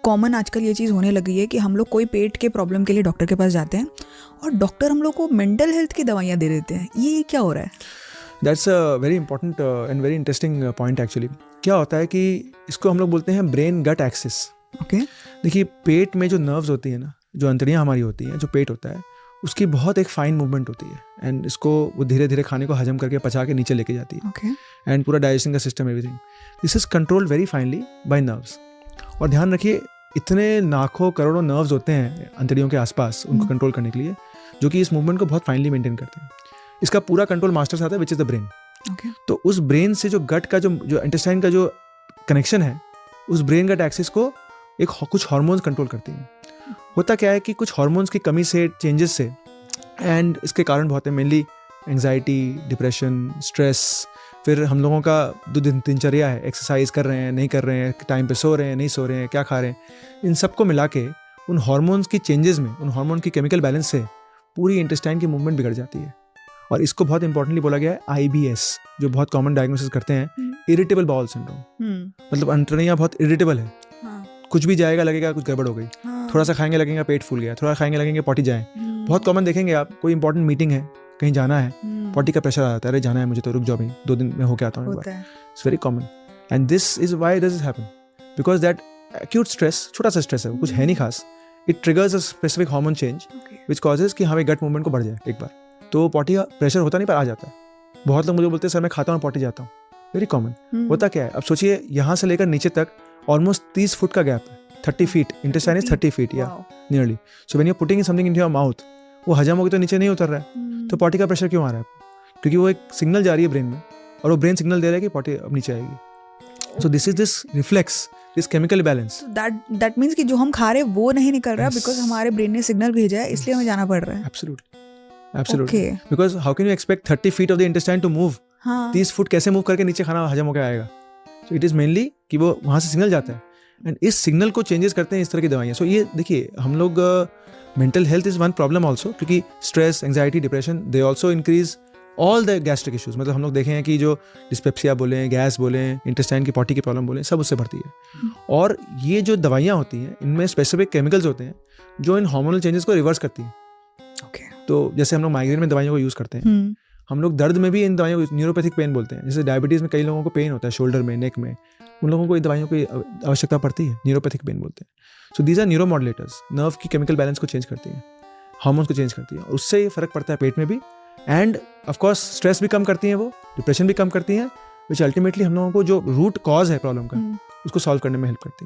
Common आजकल ये चीज़ होने लगी है कि हम लोग कोई पेट के प्रॉब्लम के लिए डॉक्टर के पास जाते हैं और डॉक्टर हम लोग को मेंटल हेल्थ की दवाइयाँ दे देते हैं. ये क्या हो रहा है? That's a very important and very interesting point actually. क्या होता है कि इसको हम लोग बोलते हैं ब्रेन गट एक्सिस. ओके. देखिए, पेट में जो नर्व्स होती है ना, जो अंतड़ियाँ हमारी होती हैं, जो पेट होता है, उसकी बहुत एक फाइन मूवमेंट होती है एंड इसको वो धीरे धीरे खाने को हजम करके पचा के नीचे लेके जाती है. ओके. एंड पूरा डाइजेशन का system, everything this is controlled very finally by nerves. और ध्यान रखिए, इतने लाखों करोड़ों नर्व्स होते हैं अंतड़ियों के आसपास उनको कंट्रोल करने के लिए, जो कि इस मूवमेंट को बहुत फाइनली मेंटेन करते हैं. इसका पूरा कंट्रोल मास्टर से आता है, which is the brain. Okay. तो उस ब्रेन से जो गट का जो इंटेस्टाइन का जो कनेक्शन है, उस ब्रेन गट एक्सिस को कुछ हार्मोन्स कंट्रोल करती हैं. होता क्या है कि कुछ हार्मोन्स की कमी से, चेंजेस से, एंड इसके कारण बहुत है, मेनली एंग्जाइटी, डिप्रेशन, स्ट्रेस. फिर हम लोगों का दिनचर्या है, एक्सरसाइज कर रहे हैं, नहीं कर रहे हैं, टाइम पे सो रहे हैं, नहीं सो रहे हैं, क्या खा रहे हैं, इन सबको मिला के उन हार्मोन्स की चेंजेस में, उन हार्मोन की केमिकल बैलेंस से पूरी इंटेस्टाइन की मूवमेंट बिगड़ जाती है. और इसको बहुत इंपॉर्टेंटली बोला गया है IBS, जो बहुत कॉमन डायग्नोसिस करते हैं, इरिटेबल बाउल सिंड्रोम. मतलब अंतड़ियाँ बहुत इरिटेबल है. कुछ भी जाएगा लगेगा कुछ गड़बड़ हो गई. थोड़ा सा खाएंगे लगेगा पेट फूल गया, थोड़ा खाएंगे लगेंगे पॉटी जाए. बहुत कॉमन देखेंगे आप, कोई इंपॉर्टेंट मीटिंग है, कहीं जाना है, पॉटी का प्रेशर आ जाता है, अरे जाना है मुझे तो रुक जाओ भाई, 2 दिन में होके आता हूँ. It's very common and this is why does it happen, because that acute stress, छोटा सा स्ट्रेस है, वो कुछ है नहीं खास, it triggers a specific hormone change which causes कि हाँ गट मूवमेंट को बढ़ जाए एक बार. तो पॉटी का प्रेशर होता नहीं पर आ जाता है. बहुत लोग मुझे बोलते हैं सर मैं खाता हूँ पॉटी जाता हूँ. Very common. होता क्या है, अब सोचिए यहाँ से लेकर नीचे तक ऑलमोस्ट 30 फुट का गैप है. 30 feet, intestine is 30 feet, yeah, nearly. So when you're putting something into your mouth, वो हजम होगी तो नीचे नहीं उतर रहा है, तो पॉटी का प्रेशर क्यों आ रहा है? क्योंकि वो एक सिग्नल जा रही है ब्रेन में और वो ब्रेन सिग्नल दे रहा है कि पॉटी अब नीचे आएगी. So this is this reflex, this chemical balance. So that means कि जो हम खा रहे हैं वो नहीं निकल रहा, because हमारे ब्रेन ने सिग्नल भेजा है, इसलिए हमें जाना पड़ रहा है. Absolutely. Because how can you expect 30 feet of the intestine to move? 30 foot कैसे मूव करके नीचे खाना हजम होकर आएगा? So it is mainly कि वो वहाँ से सिग्नल जाता है एंड इस सिग्नल को चेंजेस करते हैं इस तरह की दवाइयाँ. सो ये देखिए, हम लोग mental health is one problem also, क्योंकि stress, anxiety, depression, they also increase all the gastric issues. मतलब हम लोग देखे हैं कि जो डिस्पेप्सिया बोलें, गैस बोलें, इंटेस्टाइन की पॉटी की प्रॉब्लम बोलें, सब उससे बढ़ती है. और ये जो दवाइयाँ होती हैं, इनमें स्पेसिफिक केमिकल्स होते हैं जो इन हार्मोनल चेंजेस को रिवर्स करती हैं. तो जैसे हम लोग माइग्रेन में दवाइयों को यूज़ करते हैं, हम लोग दर्द में भी इन दवाइयों को न्यूरोपैथिक पेन बोलते हैं. जैसे डायबिटीज़ में कई लोगों को पेन होता है शोल्डर में, नेक में, उन लोगों को इन दवाइयों की आवश्यकता पड़ती है, न्यूरोपैथिक पेन बोलते हैं. सो दीज आर न्यूरोमॉड्यूलेटर्स, नर्व की केमिकल बैलेंस को चेंज करती है, हार्मोन्स को चेंज करती है, और उससे ये फर्क पड़ता है पेट में भी. एंड ऑफ कोर्स स्ट्रेस भी कम करती हैं, वो डिप्रेशन भी कम करती हैं, विच अल्टीमेटली हम लोगों को जो रूट कॉज है प्रॉब्लम का, उसको सॉल्व करने में हेल्प करती है.